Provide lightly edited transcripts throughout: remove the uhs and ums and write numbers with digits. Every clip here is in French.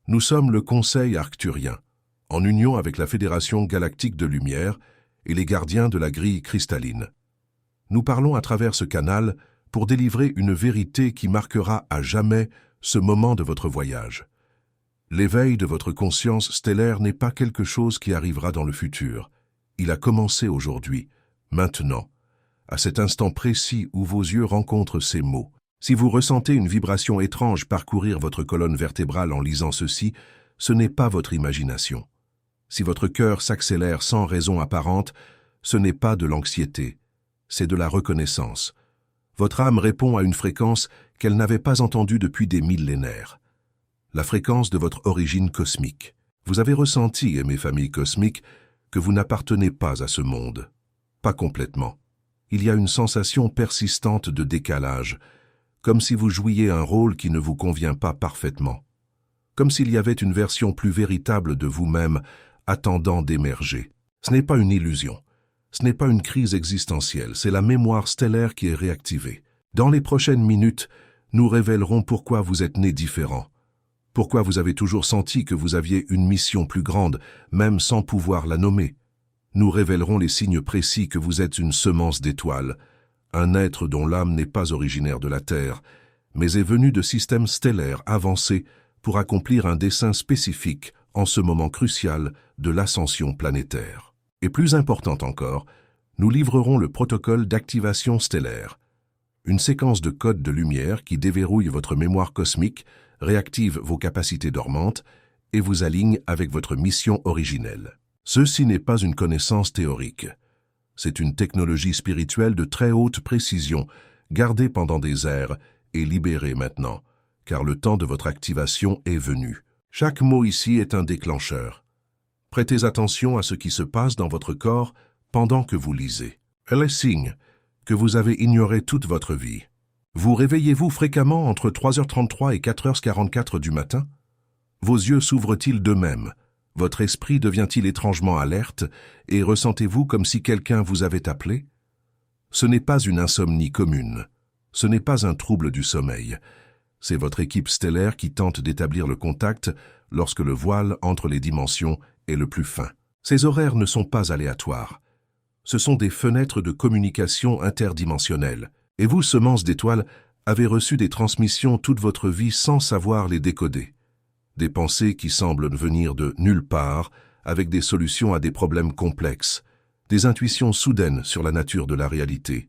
Nous sommes le Conseil arcturien, en union avec la Fédération galactique de lumière et les gardiens de la grille cristalline. Nous parlons à travers ce canal pour délivrer une vérité qui marquera à jamais ce moment de votre voyage. L'éveil de votre conscience stellaire n'est pas quelque chose qui arrivera dans le futur. Il a commencé aujourd'hui, maintenant, à cet instant précis où vos yeux rencontrent ces mots. Si vous ressentez une vibration étrange parcourir votre colonne vertébrale en lisant ceci, ce n'est pas votre imagination. Si votre cœur s'accélère sans raison apparente, ce n'est pas de l'anxiété, c'est de la reconnaissance. Votre âme répond à une fréquence qu'elle n'avait pas entendue depuis des millénaires. La fréquence de votre origine cosmique. Vous avez ressenti, aimées familles cosmiques, que vous n'appartenez pas à ce monde. Pas complètement. Il y a une sensation persistante de décalage, comme si vous jouiez un rôle qui ne vous convient pas parfaitement. Comme s'il y avait une version plus véritable de vous-même attendant d'émerger. Ce n'est pas une illusion. Ce n'est pas une crise existentielle, c'est la mémoire stellaire qui est réactivée. Dans les prochaines minutes, nous révélerons pourquoi vous êtes né différent. Pourquoi vous avez toujours senti que vous aviez une mission plus grande, même sans pouvoir la nommer. Nous révélerons les signes précis que vous êtes une semence d'étoiles, un être dont l'âme n'est pas originaire de la Terre, mais est venu de systèmes stellaires avancés pour accomplir un dessein spécifique en ce moment crucial de l'ascension planétaire. Et plus important encore, nous livrerons le protocole d'activation stellaire, une séquence de codes de lumière qui déverrouille votre mémoire cosmique, réactive vos capacités dormantes et vous aligne avec votre mission originelle. Ceci n'est pas une connaissance théorique. C'est une technologie spirituelle de très haute précision, gardée pendant des ères et libérée maintenant, car le temps de votre activation est venu. Chaque mot ici est un déclencheur. Prêtez attention à ce qui se passe dans votre corps pendant que vous lisez. Elle est signe que vous avez ignoré toute votre vie. Vous réveillez-vous fréquemment entre 3h33 et 4h44 du matin? Vos yeux s'ouvrent-ils d'eux-mêmes? Votre esprit devient-il étrangement alerte et ressentez-vous comme si quelqu'un vous avait appelé? Ce n'est pas une insomnie commune. Ce n'est pas un trouble du sommeil. C'est votre équipe stellaire qui tente d'établir le contact lorsque le voile entre les dimensions est le plus fin. Ces horaires ne sont pas aléatoires. Ce sont des fenêtres de communication interdimensionnelles. Et vous, semences d'étoiles, avez reçu des transmissions toute votre vie sans savoir les décoder. Des pensées qui semblent venir de nulle part, avec des solutions à des problèmes complexes, des intuitions soudaines sur la nature de la réalité,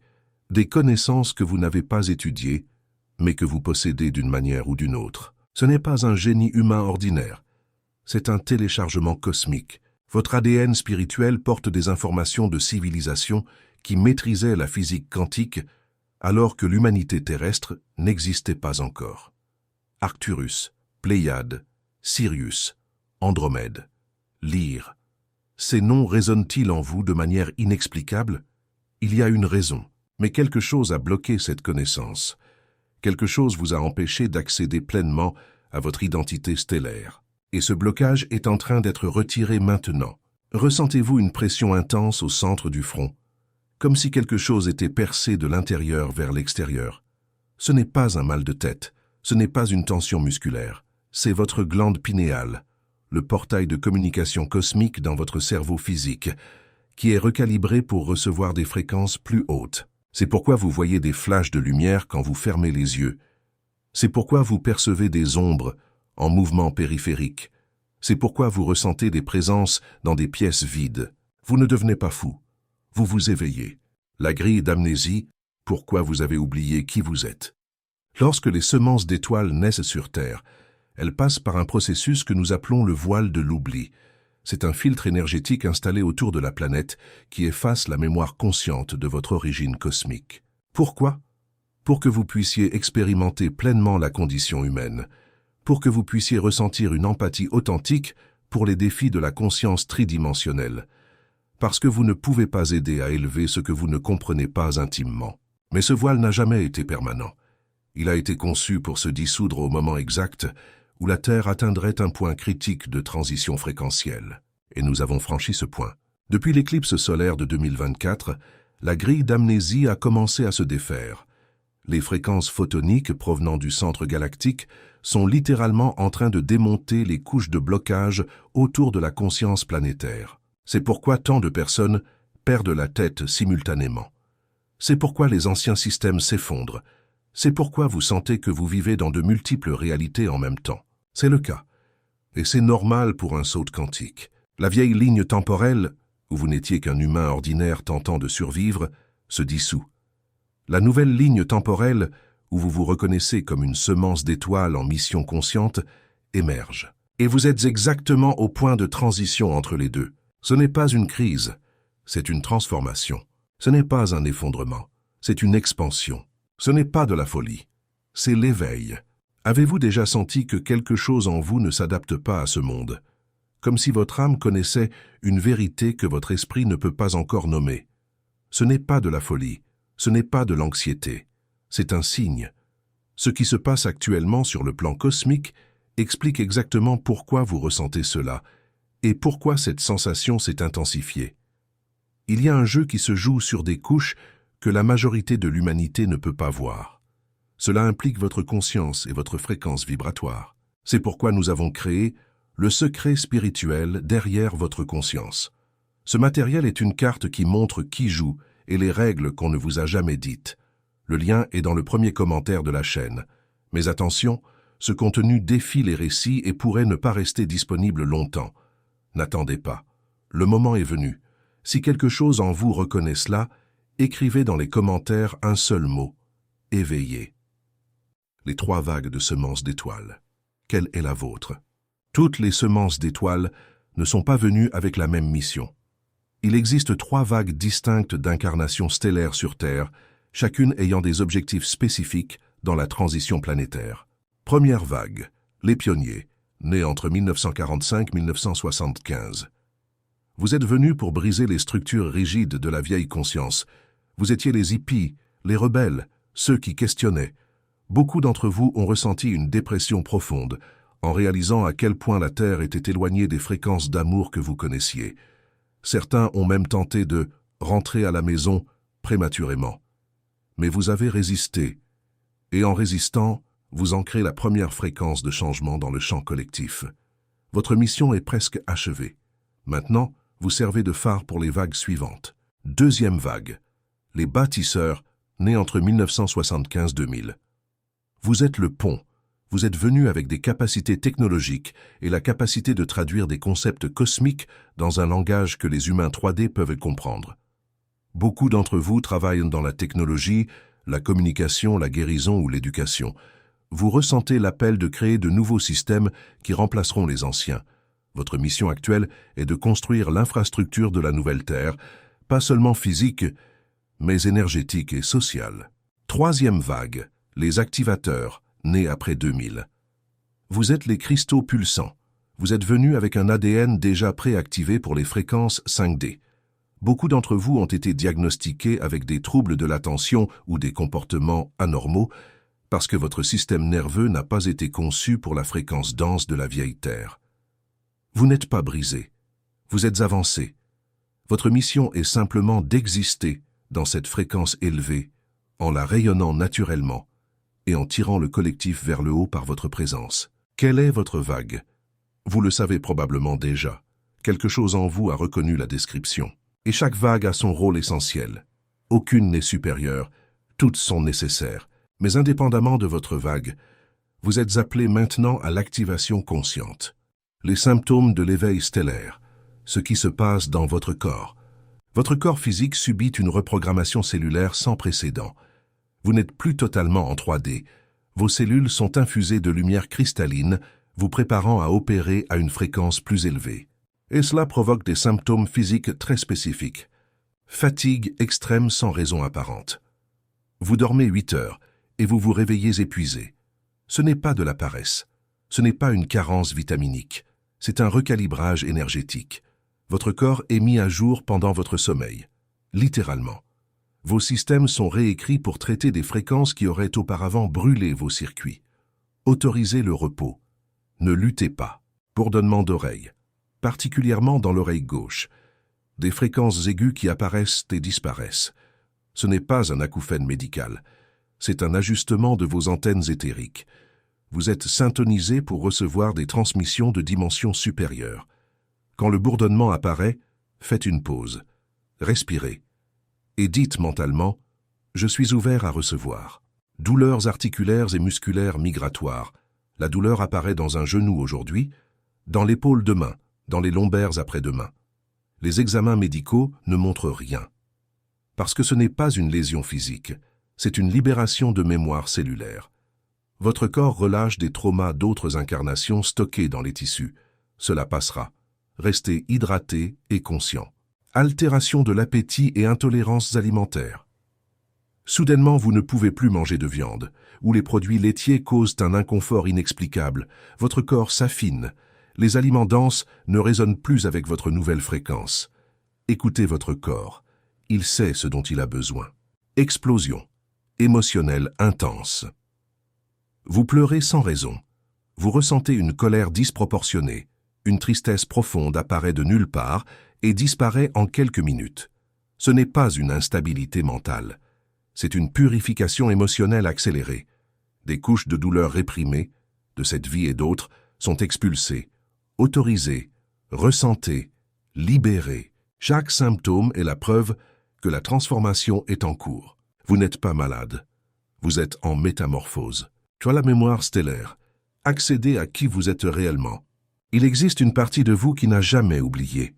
des connaissances que vous n'avez pas étudiées, mais que vous possédez d'une manière ou d'une autre. Ce n'est pas un génie humain ordinaire, c'est un téléchargement cosmique. Votre ADN spirituel porte des informations de civilisation qui maîtrisaient la physique quantique alors que l'humanité terrestre n'existait pas encore. Arcturus, Pléiade, Sirius, Andromède, Lyre. Ces noms résonnent-ils en vous de manière inexplicable? Il y a une raison, mais quelque chose a bloqué cette connaissance. Quelque chose vous a empêché d'accéder pleinement à votre identité stellaire. Et ce blocage est en train d'être retiré maintenant. Ressentez-vous une pression intense au centre du front, comme si quelque chose était percé de l'intérieur vers l'extérieur. Ce n'est pas un mal de tête, ce n'est pas une tension musculaire, c'est votre glande pinéale, le portail de communication cosmique dans votre cerveau physique, qui est recalibré pour recevoir des fréquences plus hautes. C'est pourquoi vous voyez des flashs de lumière quand vous fermez les yeux. C'est pourquoi vous percevez des ombres en mouvement périphérique. C'est pourquoi vous ressentez des présences dans des pièces vides. Vous ne devenez pas fou. Vous vous éveillez. La grille d'amnésie, pourquoi vous avez oublié qui vous êtes. Lorsque les semences d'étoiles naissent sur Terre, elles passent par un processus que nous appelons le voile de l'oubli. C'est un filtre énergétique installé autour de la planète qui efface la mémoire consciente de votre origine cosmique. Pourquoi? Pour que vous puissiez expérimenter pleinement la condition humaine, pour que vous puissiez ressentir une empathie authentique pour les défis de la conscience tridimensionnelle, parce que vous ne pouvez pas aider à élever ce que vous ne comprenez pas intimement. Mais ce voile n'a jamais été permanent. Il a été conçu pour se dissoudre au moment exact où la Terre atteindrait un point critique de transition fréquentielle. Et nous avons franchi ce point. Depuis l'éclipse solaire de 2024, la grille d'amnésie a commencé à se défaire. Les fréquences photoniques provenant du centre galactique sont littéralement en train de démonter les couches de blocage autour de la conscience planétaire. C'est pourquoi tant de personnes perdent la tête simultanément. C'est pourquoi les anciens systèmes s'effondrent. C'est pourquoi vous sentez que vous vivez dans de multiples réalités en même temps. C'est le cas. Et c'est normal pour un saut quantique. La vieille ligne temporelle, où vous n'étiez qu'un humain ordinaire tentant de survivre, se dissout. La nouvelle ligne temporelle, où vous vous reconnaissez comme une semence d'étoiles en mission consciente, émerge. Et vous êtes exactement au point de transition entre les deux. Ce n'est pas une crise, c'est une transformation. Ce n'est pas un effondrement, c'est une expansion. Ce n'est pas de la folie, c'est l'éveil. Avez-vous déjà senti que quelque chose en vous ne s'adapte pas à ce monde? Comme si votre âme connaissait une vérité que votre esprit ne peut pas encore nommer. Ce n'est pas de la folie, ce n'est pas de l'anxiété, c'est un signe. Ce qui se passe actuellement sur le plan cosmique explique exactement pourquoi vous ressentez cela et pourquoi cette sensation s'est intensifiée. Il y a un jeu qui se joue sur des couches que la majorité de l'humanité ne peut pas voir. Cela implique votre conscience et votre fréquence vibratoire. C'est pourquoi nous avons créé le secret spirituel derrière votre conscience. Ce matériel est une carte qui montre qui joue et les règles qu'on ne vous a jamais dites. Le lien est dans le premier commentaire de la chaîne. Mais attention, ce contenu défie les récits et pourrait ne pas rester disponible longtemps. N'attendez pas. Le moment est venu. Si quelque chose en vous reconnaît cela, écrivez dans les commentaires un seul mot. Éveillé. Les 3 vagues de semences d'étoiles. Quelle est la vôtre? Toutes les semences d'étoiles ne sont pas venues avec la même mission. Il existe 3 vagues distinctes d'incarnations stellaires sur Terre, chacune ayant des objectifs spécifiques dans la transition planétaire. Première vague, les pionniers, nés entre 1945 et 1975. Vous êtes venus pour briser les structures rigides de la vieille conscience. Vous étiez les hippies, les rebelles, ceux qui questionnaient. Beaucoup d'entre vous ont ressenti une dépression profonde, en réalisant à quel point la Terre était éloignée des fréquences d'amour que vous connaissiez. Certains ont même tenté de rentrer à la maison prématurément. Mais vous avez résisté, et en résistant, vous ancrez la première fréquence de changement dans le champ collectif. Votre mission est presque achevée. Maintenant, vous servez de phare pour les vagues suivantes. Deuxième vague, les bâtisseurs, nés entre 1975-2000. Vous êtes le pont. Vous êtes venu avec des capacités technologiques et la capacité de traduire des concepts cosmiques dans un langage que les humains 3D peuvent comprendre. Beaucoup d'entre vous travaillent dans la technologie, la communication, la guérison ou l'éducation. Vous ressentez l'appel de créer de nouveaux systèmes qui remplaceront les anciens. Votre mission actuelle est de construire l'infrastructure de la nouvelle Terre, pas seulement physique, mais énergétique et sociale. Troisième vague, les activateurs, nés après 2000. Vous êtes les cristaux pulsants. Vous êtes venus avec un ADN déjà préactivé pour les fréquences 5D. Beaucoup d'entre vous ont été diagnostiqués avec des troubles de l'attention ou des comportements anormaux parce que votre système nerveux n'a pas été conçu pour la fréquence dense de la vieille Terre. Vous n'êtes pas brisé. Vous êtes avancé. Votre mission est simplement d'exister dans cette fréquence élevée, en la rayonnant naturellement et en tirant le collectif vers le haut par votre présence. Quelle est votre vague? Vous le savez probablement déjà. Quelque chose en vous a reconnu la description. Et chaque vague a son rôle essentiel. Aucune n'est supérieure, toutes sont nécessaires. Mais indépendamment de votre vague, vous êtes appelé maintenant à l'activation consciente. Les symptômes de l'éveil stellaire, ce qui se passe dans votre corps. Votre corps physique subit une reprogrammation cellulaire sans précédent. Vous n'êtes plus totalement en 3D. Vos cellules sont infusées de lumière cristalline, vous préparant à opérer à une fréquence plus élevée. Et cela provoque des symptômes physiques très spécifiques. Fatigue extrême sans raison apparente. Vous dormez 8 heures et vous vous réveillez épuisé. Ce n'est pas de la paresse. Ce n'est pas une carence vitaminique. C'est un recalibrage énergétique. Votre corps est mis à jour pendant votre sommeil. Littéralement. Vos systèmes sont réécrits pour traiter des fréquences qui auraient auparavant brûlé vos circuits. Autorisez le repos. Ne luttez pas. Bourdonnement d'oreille, particulièrement dans l'oreille gauche. Des fréquences aiguës qui apparaissent et disparaissent. Ce n'est pas un acouphène médical. C'est un ajustement de vos antennes éthériques. Vous êtes syntonisé pour recevoir des transmissions de dimensions supérieures. Quand le bourdonnement apparaît, faites une pause, respirez, et dites mentalement « Je suis ouvert à recevoir ». Douleurs articulaires et musculaires migratoires. La douleur apparaît dans un genou aujourd'hui, dans l'épaule demain, dans les lombaires après-demain. Les examens médicaux ne montrent rien. Parce que ce n'est pas une lésion physique, c'est une libération de mémoire cellulaire. Votre corps relâche des traumas d'autres incarnations stockés dans les tissus. Cela passera. Restez hydraté et conscient. Altération de l'appétit et intolérances alimentaires. Soudainement, vous ne pouvez plus manger de viande, ou les produits laitiers causent un inconfort inexplicable. Votre corps s'affine. Les aliments denses ne résonnent plus avec votre nouvelle fréquence. Écoutez votre corps. Il sait ce dont il a besoin. Explosion. Émotionnelle intense. Vous pleurez sans raison. Vous ressentez une colère disproportionnée. Une tristesse profonde apparaît de nulle part et disparaît en quelques minutes. Ce n'est pas une instabilité mentale. C'est une purification émotionnelle accélérée. Des couches de douleur réprimées, de cette vie et d'autres, sont expulsées, autorisées, ressentées, libérées. Chaque symptôme est la preuve que la transformation est en cours. Vous n'êtes pas malade. Vous êtes en métamorphose. Tu as la mémoire stellaire. Accédez à qui vous êtes réellement. Il existe une partie de vous qui n'a jamais oublié.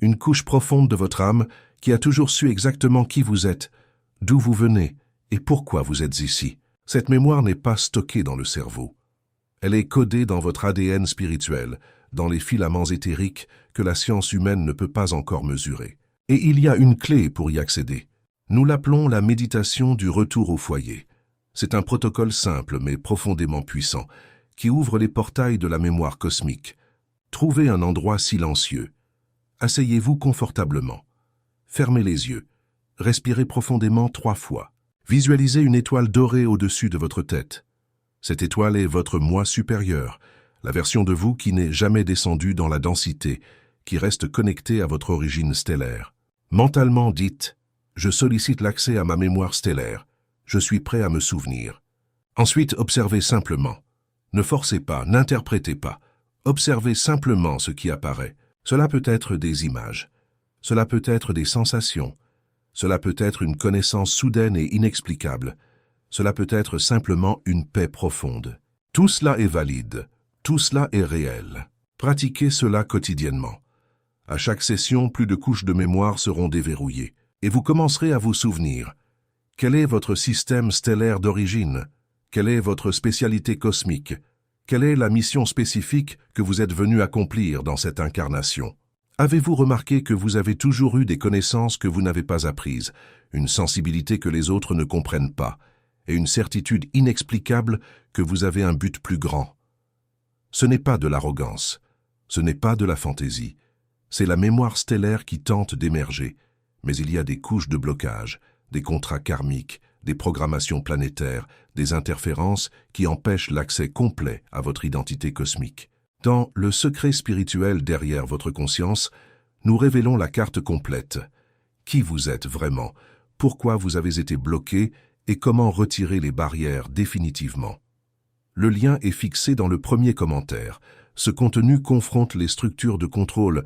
Une couche profonde de votre âme qui a toujours su exactement qui vous êtes, d'où vous venez et pourquoi vous êtes ici. Cette mémoire n'est pas stockée dans le cerveau. Elle est codée dans votre ADN spirituel, dans les filaments éthériques que la science humaine ne peut pas encore mesurer. Et il y a une clé pour y accéder. Nous l'appelons la méditation du retour au foyer. C'est un protocole simple mais profondément puissant, qui ouvre les portails de la mémoire cosmique. Trouvez un endroit silencieux. Asseyez-vous confortablement. Fermez les yeux. Respirez profondément 3 fois. Visualisez une étoile dorée au-dessus de votre tête. Cette étoile est votre moi supérieur, la version de vous qui n'est jamais descendue dans la densité, qui reste connectée à votre origine stellaire. Mentalement dites « Je sollicite l'accès à ma mémoire stellaire. Je suis prêt à me souvenir. » Ensuite, observez simplement. Ne forcez pas, n'interprétez pas. Observez simplement ce qui apparaît. Cela peut être des images. Cela peut être des sensations. Cela peut être une connaissance soudaine et inexplicable. Cela peut être simplement une paix profonde. Tout cela est valide. Tout cela est réel. Pratiquez cela quotidiennement. À chaque session, plus de couches de mémoire seront déverrouillées. Et vous commencerez à vous souvenir. Quel est votre système stellaire d'origine? Quelle est votre spécialité cosmique? Quelle est la mission spécifique que vous êtes venu accomplir dans cette incarnation? Avez-vous remarqué que vous avez toujours eu des connaissances que vous n'avez pas apprises, une sensibilité que les autres ne comprennent pas, et une certitude inexplicable que vous avez un but plus grand? Ce n'est pas de l'arrogance, ce n'est pas de la fantaisie, c'est la mémoire stellaire qui tente d'émerger, mais il y a des couches de blocage, des contrats karmiques, des programmations planétaires, des interférences qui empêchent l'accès complet à votre identité cosmique. Dans le secret spirituel derrière votre conscience, nous révélons la carte complète. Qui vous êtes vraiment, pourquoi vous avez été bloqué et comment retirer les barrières définitivement. Le lien est fixé dans le premier commentaire. Ce contenu confronte les structures de contrôle.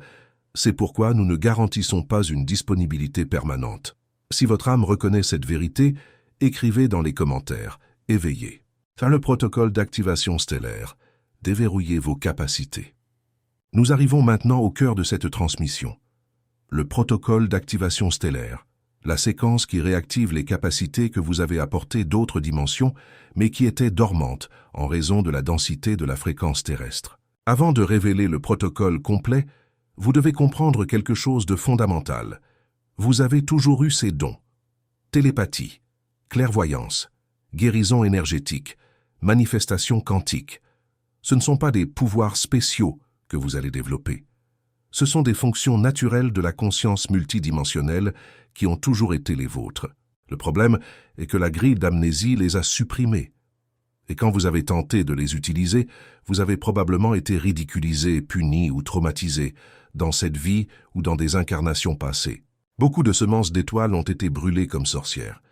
C'est pourquoi nous ne garantissons pas une disponibilité permanente. Si votre âme reconnaît cette vérité, écrivez dans les commentaires « Éveillez ». Faire le protocole d'activation stellaire. Déverrouillez vos capacités. Nous arrivons maintenant au cœur de cette transmission. Le protocole d'activation stellaire. La séquence qui réactive les capacités que vous avez apportées d'autres dimensions, mais qui étaient dormantes en raison de la densité de la fréquence terrestre. Avant de révéler le protocole complet, vous devez comprendre quelque chose de fondamental. Vous avez toujours eu ces dons. Télépathie, clairvoyance, guérison énergétique, manifestation quantique. Ce ne sont pas des pouvoirs spéciaux que vous allez développer. Ce sont des fonctions naturelles de la conscience multidimensionnelle qui ont toujours été les vôtres. Le problème est que la grille d'amnésie les a supprimés. Et quand vous avez tenté de les utiliser, vous avez probablement été ridiculisé, puni ou traumatisé, dans cette vie ou dans des incarnations passées. Beaucoup de semences d'étoiles ont été brûlées comme sorcières,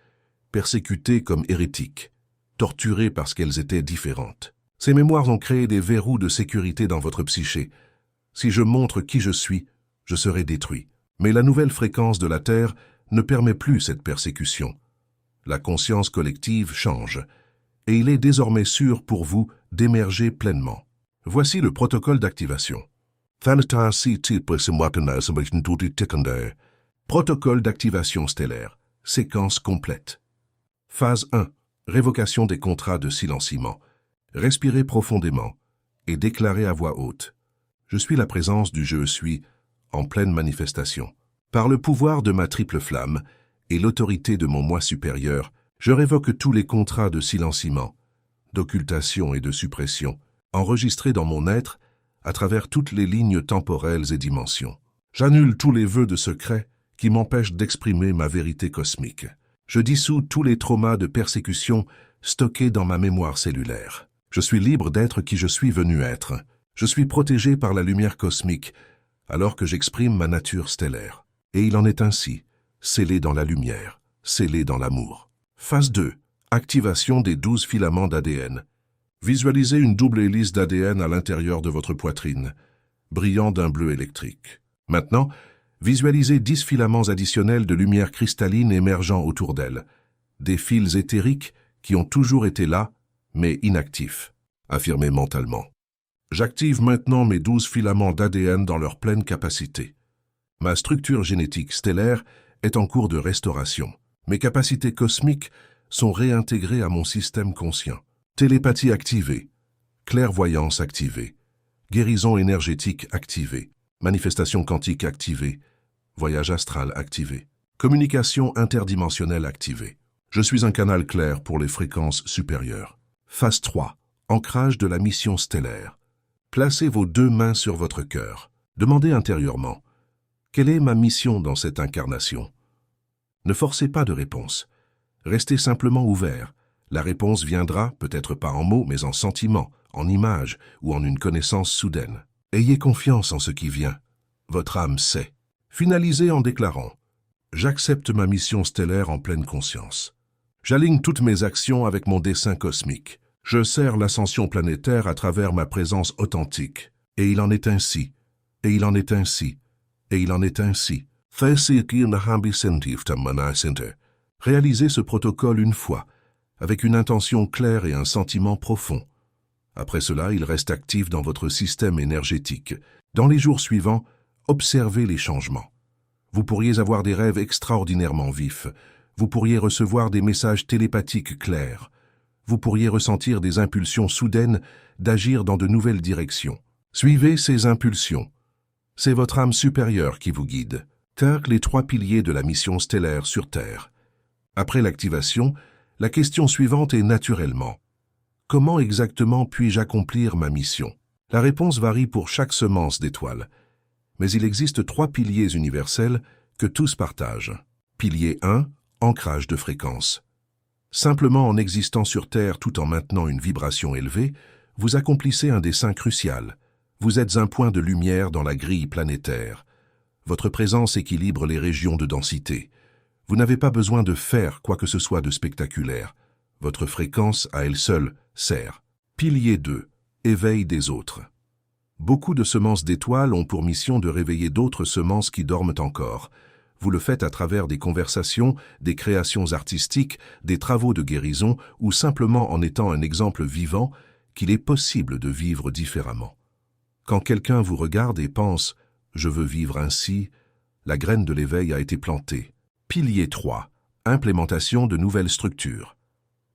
persécutées comme hérétiques, torturées parce qu'elles étaient différentes. Ces mémoires ont créé des verrous de sécurité dans votre psyché. Si je montre qui je suis, je serai détruit. Mais la nouvelle fréquence de la Terre ne permet plus cette persécution. La conscience collective change, et il est désormais sûr pour vous d'émerger pleinement. Voici le protocole d'activation. Protocole d'activation stellaire. Séquence complète. Phase 1. Révocation des contrats de silenciement. Respirez profondément et déclarez à voix haute. Je suis la présence du Je suis en pleine manifestation. Par le pouvoir de ma triple flamme et l'autorité de mon moi supérieur, je révoque tous les contrats de silenciement, d'occultation et de suppression, enregistrés dans mon être à travers toutes les lignes temporelles et dimensions. J'annule tous les vœux de secret qui m'empêchent d'exprimer ma vérité cosmique. Je dissous tous les traumas de persécution stockés dans ma mémoire cellulaire. Je suis libre d'être qui je suis venu être. Je suis protégé par la lumière cosmique, alors que j'exprime ma nature stellaire. Et il en est ainsi, scellé dans la lumière, scellé dans l'amour. Phase 2. Activation des 12 filaments d'ADN. Visualisez une double hélice d'ADN à l'intérieur de votre poitrine, brillant d'un bleu électrique. Maintenant, visualisez 10 filaments additionnels de lumière cristalline émergeant autour d'elle, des fils éthériques qui ont toujours été là, mais inactifs. Affirmez mentalement. J'active maintenant mes 12 filaments d'ADN dans leur pleine capacité. Ma structure génétique stellaire est en cours de restauration. Mes capacités cosmiques sont réintégrées à mon système conscient. Télépathie activée, clairvoyance activée, guérison énergétique activée, manifestation quantique activée, voyage astral activé, communication interdimensionnelle activée. Je suis un canal clair pour les fréquences supérieures. Phase 3. Ancrage de la mission stellaire. Placez vos 2 mains sur votre cœur. Demandez intérieurement, quelle est ma mission dans cette incarnation? Ne forcez pas de réponse. Restez simplement ouvert. La réponse viendra, peut-être pas en mots, mais en sentiments, en images ou en une connaissance soudaine. Ayez confiance en ce qui vient. Votre âme sait. Finalisez en déclarant « J'accepte ma mission stellaire en pleine conscience. J'aligne toutes mes actions avec mon dessein cosmique. Je sers l'ascension planétaire à travers ma présence authentique. Et il en est ainsi. Et il en est ainsi. Et il en est ainsi. » Réalisez ce protocole une fois, avec une intention claire et un sentiment profond. Après cela, il reste actif dans votre système énergétique. Dans les jours suivants, observez les changements. Vous pourriez avoir des rêves extraordinairement vifs. Vous pourriez recevoir des messages télépathiques clairs. Vous pourriez ressentir des impulsions soudaines d'agir dans de nouvelles directions. Suivez ces impulsions. C'est votre âme supérieure qui vous guide. Les 3 piliers de la mission stellaire sur Terre. Après l'activation, la question suivante est naturellement: comment exactement puis-je accomplir ma mission? La réponse varie pour chaque semence d'étoiles. Mais il existe 3 piliers universels que tous partagent. Pilier 1, ancrage de fréquence. Simplement en existant sur Terre tout en maintenant une vibration élevée, vous accomplissez un dessein crucial. Vous êtes un point de lumière dans la grille planétaire. Votre présence équilibre les régions de densité. Vous n'avez pas besoin de faire quoi que ce soit de spectaculaire. Votre fréquence, à elle seule, sert. Pilier 2. Éveil des autres. Beaucoup de semences d'étoiles ont pour mission de réveiller d'autres semences qui dorment encore. Vous le faites à travers des conversations, des créations artistiques, des travaux de guérison ou simplement en étant un exemple vivant qu'il est possible de vivre différemment. Quand quelqu'un vous regarde et pense « je veux vivre ainsi », la graine de l'éveil a été plantée. Pilier 3. Implémentation de nouvelles structures.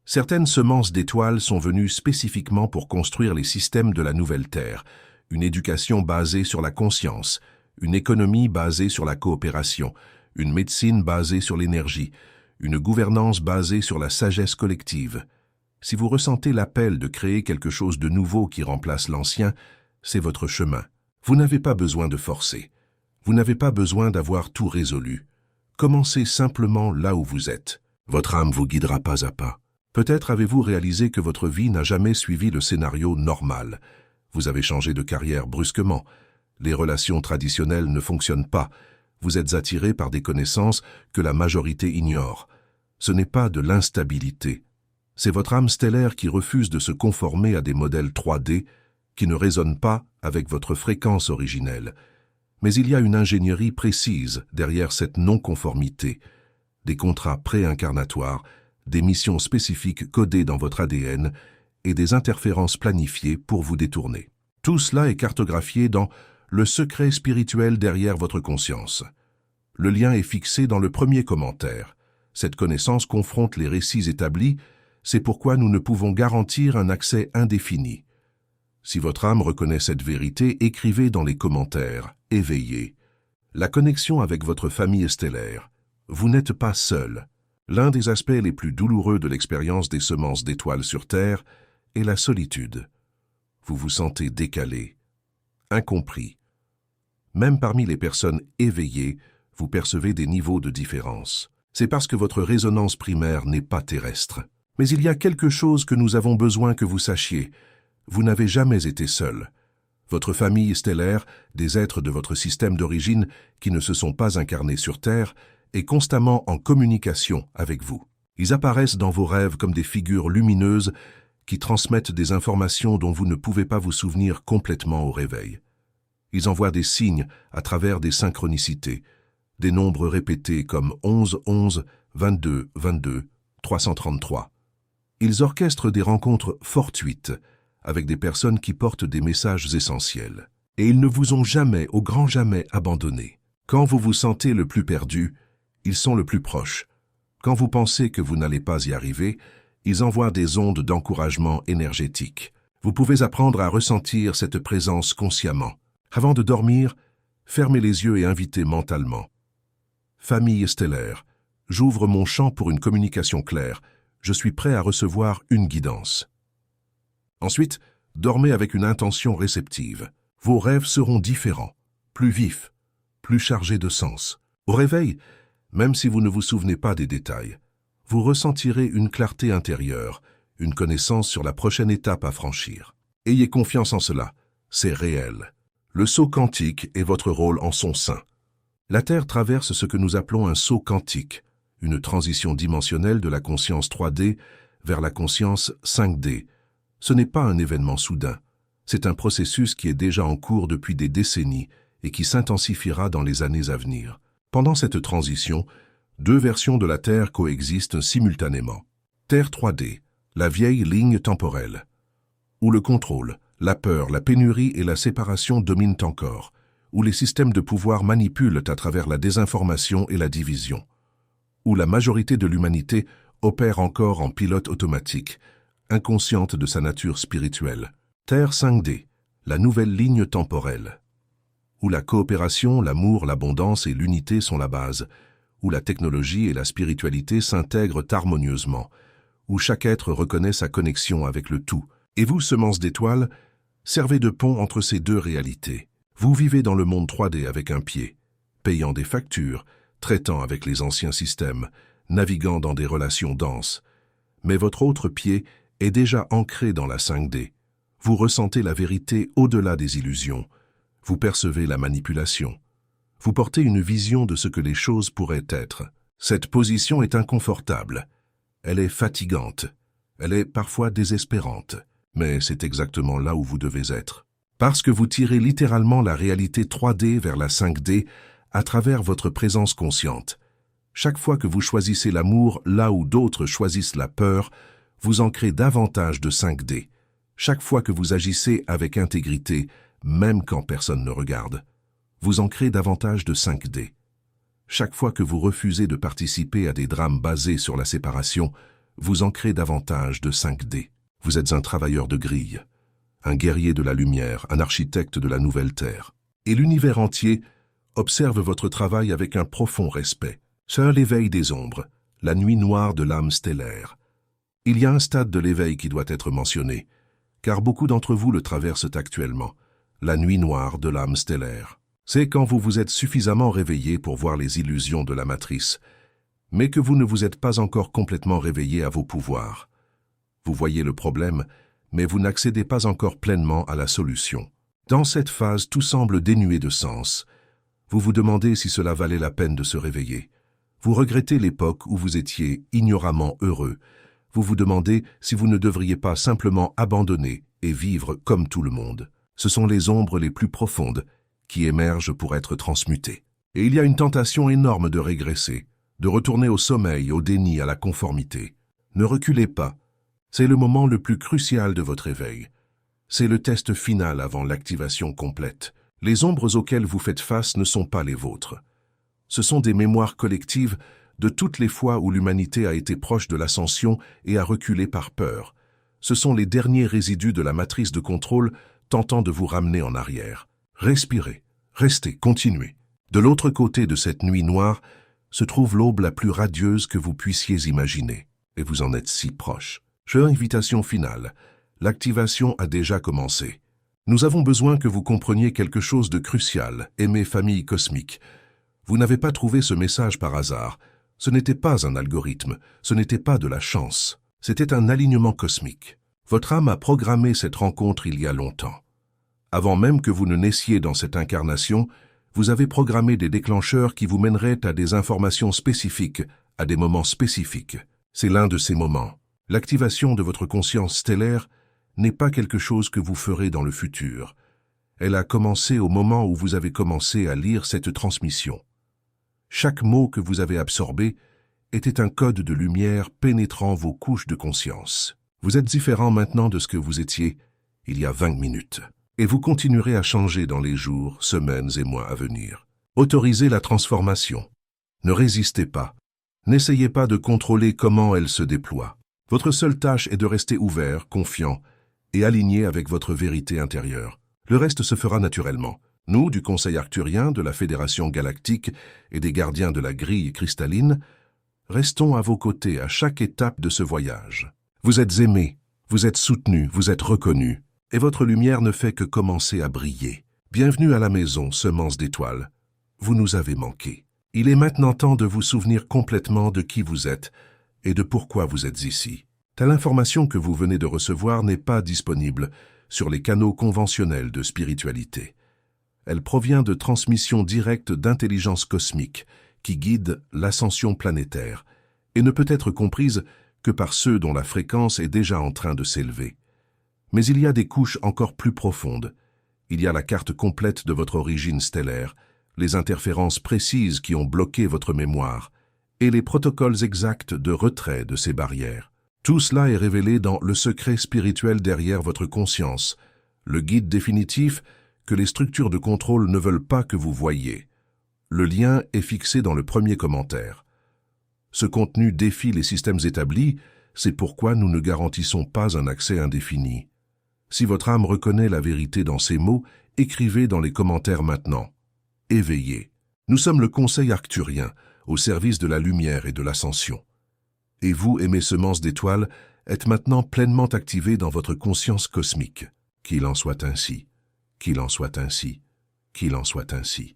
Certaines semences d'étoiles sont venues spécifiquement pour construire les systèmes de la nouvelle Terre, une éducation basée sur la conscience, une économie basée sur la coopération, une médecine basée sur l'énergie, une gouvernance basée sur la sagesse collective. Si vous ressentez l'appel de créer quelque chose de nouveau qui remplace l'ancien, c'est votre chemin. Vous n'avez pas besoin de forcer. Vous n'avez pas besoin d'avoir tout résolu. Commencez simplement là où vous êtes. Votre âme vous guidera pas à pas. Peut-être avez-vous réalisé que votre vie n'a jamais suivi le scénario normal. Vous avez changé de carrière brusquement. Les relations traditionnelles ne fonctionnent pas. Vous êtes attiré par des connaissances que la majorité ignore. Ce n'est pas de l'instabilité. C'est votre âme stellaire qui refuse de se conformer à des modèles 3D qui ne résonnent pas avec votre fréquence originelle. Mais il y a une ingénierie précise derrière cette non-conformité, des contrats pré-incarnatoires, des missions spécifiques codées dans votre ADN et des interférences planifiées pour vous détourner. Tout cela est cartographié dans le secret spirituel derrière votre conscience. Le lien est fixé dans le premier commentaire. Cette connaissance confronte les récits établis, c'est pourquoi nous ne pouvons garantir un accès indéfini. Si votre âme reconnaît cette vérité, écrivez dans les commentaires, éveillez. La connexion avec votre famille stellaire. Vous n'êtes pas seul. L'un des aspects les plus douloureux de l'expérience des semences d'étoiles sur Terre est la solitude. Vous vous sentez décalé, incompris. Même parmi les personnes éveillées, vous percevez des niveaux de différence. C'est parce que votre résonance primaire n'est pas terrestre. Mais il y a quelque chose que nous avons besoin que vous sachiez. Vous n'avez jamais été seul. Votre famille stellaire, des êtres de votre système d'origine qui ne se sont pas incarnés sur Terre, est constamment en communication avec vous. Ils apparaissent dans vos rêves comme des figures lumineuses qui transmettent des informations dont vous ne pouvez pas vous souvenir complètement au réveil. Ils envoient des signes à travers des synchronicités, des nombres répétés comme 11, 11, 22, 22, 333. Ils orchestrent des rencontres fortuites avec des personnes qui portent des messages essentiels. Et ils ne vous ont jamais, au grand jamais, abandonné. Quand vous vous sentez le plus perdu, ils sont le plus proches. Quand vous pensez que vous n'allez pas y arriver, ils envoient des ondes d'encouragement énergétique. Vous pouvez apprendre à ressentir cette présence consciemment. Avant de dormir, fermez les yeux et invitez mentalement. Famille stellaire, j'ouvre mon champ pour une communication claire. Je suis prêt à recevoir une guidance. Ensuite, dormez avec une intention réceptive. Vos rêves seront différents, plus vifs, plus chargés de sens. Au réveil, même si vous ne vous souvenez pas des détails, vous ressentirez une clarté intérieure, une connaissance sur la prochaine étape à franchir. Ayez confiance en cela, c'est réel. Le saut quantique est votre rôle en son sein. La Terre traverse ce que nous appelons un saut quantique, une transition dimensionnelle de la conscience 3D vers la conscience 5D. Ce n'est pas un événement soudain, c'est un processus qui est déjà en cours depuis des décennies et qui s'intensifiera dans les années à venir. Pendant cette transition, deux versions de la Terre coexistent simultanément. Terre 3D, la vieille ligne temporelle, où le contrôle, la peur, la pénurie et la séparation dominent encore, où les systèmes de pouvoir manipulent à travers la désinformation et la division, où la majorité de l'humanité opère encore en pilote automatique, inconsciente de sa nature spirituelle. Terre 5D, la nouvelle ligne temporelle, où la coopération, l'amour, l'abondance et l'unité sont la base, où la technologie et la spiritualité s'intègrent harmonieusement, où chaque être reconnaît sa connexion avec le tout. Et vous, semences d'étoiles, servez de pont entre ces deux réalités. Vous vivez dans le monde 3D avec un pied, payant des factures, traitant avec les anciens systèmes, naviguant dans des relations denses. Mais votre autre pied est déjà ancré dans la 5D. Vous ressentez la vérité au-delà des illusions. Vous percevez la manipulation. Vous portez une vision de ce que les choses pourraient être. Cette position est inconfortable. Elle est fatigante. Elle est parfois désespérante. Mais c'est exactement là où vous devez être. Parce que vous tirez littéralement la réalité 3D vers la 5D à travers votre présence consciente. Chaque fois que vous choisissez l'amour là où d'autres choisissent la peur, vous ancrez davantage de 5D. Chaque fois que vous agissez avec intégrité, même quand personne ne regarde, vous ancrez davantage de 5D. Chaque fois que vous refusez de participer à des drames basés sur la séparation, vous ancrez davantage de 5D. Vous êtes un travailleur de grille, un guerrier de la lumière, un architecte de la nouvelle Terre. Et l'univers entier observe votre travail avec un profond respect. Seul l'éveil des ombres, la nuit noire de l'âme stellaire. Il y a un stade de l'éveil qui doit être mentionné, car beaucoup d'entre vous le traversent actuellement, la nuit noire de l'âme stellaire. C'est quand vous vous êtes suffisamment réveillé pour voir les illusions de la matrice, mais que vous ne vous êtes pas encore complètement réveillé à vos pouvoirs. Vous voyez le problème, mais vous n'accédez pas encore pleinement à la solution. Dans cette phase, tout semble dénué de sens. Vous vous demandez si cela valait la peine de se réveiller. Vous regrettez l'époque où vous étiez ignoramment heureux, vous vous demandez si vous ne devriez pas simplement abandonner et vivre comme tout le monde. Ce sont les ombres les plus profondes qui émergent pour être transmutées. Et il y a une tentation énorme de régresser, de retourner au sommeil, au déni, à la conformité. Ne reculez pas. C'est le moment le plus crucial de votre éveil. C'est le test final avant l'activation complète. Les ombres auxquelles vous faites face ne sont pas les vôtres. Ce sont des mémoires collectives de toutes les fois où l'humanité a été proche de l'ascension et a reculé par peur. Ce sont les derniers résidus de la matrice de contrôle tentant de vous ramener en arrière. Respirez, restez, continuez. De l'autre côté de cette nuit noire se trouve l'aube la plus radieuse que vous puissiez imaginer, et vous en êtes si proche. Invitation finale. L'activation a déjà commencé. Nous avons besoin que vous compreniez quelque chose de crucial, aimée famille cosmique. Vous n'avez pas trouvé ce message par hasard. Ce n'était pas un algorithme, ce n'était pas de la chance. C'était un alignement cosmique. Votre âme a programmé cette rencontre il y a longtemps. Avant même que vous ne naissiez dans cette incarnation, vous avez programmé des déclencheurs qui vous mèneraient à des informations spécifiques, à des moments spécifiques. C'est l'un de ces moments. L'activation de votre conscience stellaire n'est pas quelque chose que vous ferez dans le futur. Elle a commencé au moment où vous avez commencé à lire cette transmission. Chaque mot que vous avez absorbé était un code de lumière pénétrant vos couches de conscience. Vous êtes différent maintenant de ce que vous étiez il y a 20 minutes. Et vous continuerez à changer dans les jours, semaines et mois à venir. Autorisez la transformation. Ne résistez pas. N'essayez pas de contrôler comment elle se déploie. Votre seule tâche est de rester ouvert, confiant et aligné avec votre vérité intérieure. Le reste se fera naturellement. Nous, du Conseil arcturien, de la Fédération galactique et des gardiens de la grille cristalline, restons à vos côtés à chaque étape de ce voyage. Vous êtes aimés, vous êtes soutenus, vous êtes reconnus, et votre lumière ne fait que commencer à briller. Bienvenue à la maison, semence d'étoiles. Vous nous avez manqué. Il est maintenant temps de vous souvenir complètement de qui vous êtes et de pourquoi vous êtes ici. Telle information que vous venez de recevoir n'est pas disponible sur les canaux conventionnels de spiritualité. Elle provient de transmissions directes d'intelligence cosmique qui guident l'ascension planétaire et ne peut être comprise que par ceux dont la fréquence est déjà en train de s'élever. Mais il y a des couches encore plus profondes. Il y a la carte complète de votre origine stellaire, les interférences précises qui ont bloqué votre mémoire et les protocoles exacts de retrait de ces barrières. Tout cela est révélé dans le secret spirituel derrière votre conscience, le guide définitif que les structures de contrôle ne veulent pas que vous voyiez. Le lien est fixé dans le premier commentaire. Ce contenu défie les systèmes établis, c'est pourquoi nous ne garantissons pas un accès indéfini. Si votre âme reconnaît la vérité dans ces mots, écrivez dans les commentaires maintenant. Éveillez. Nous sommes le Conseil arcturien, au service de la lumière et de l'ascension. Et vous, aimés semences d'étoiles, êtes maintenant pleinement activés dans votre conscience cosmique. Qu'il en soit ainsi, qu'il en soit ainsi, qu'il en soit ainsi.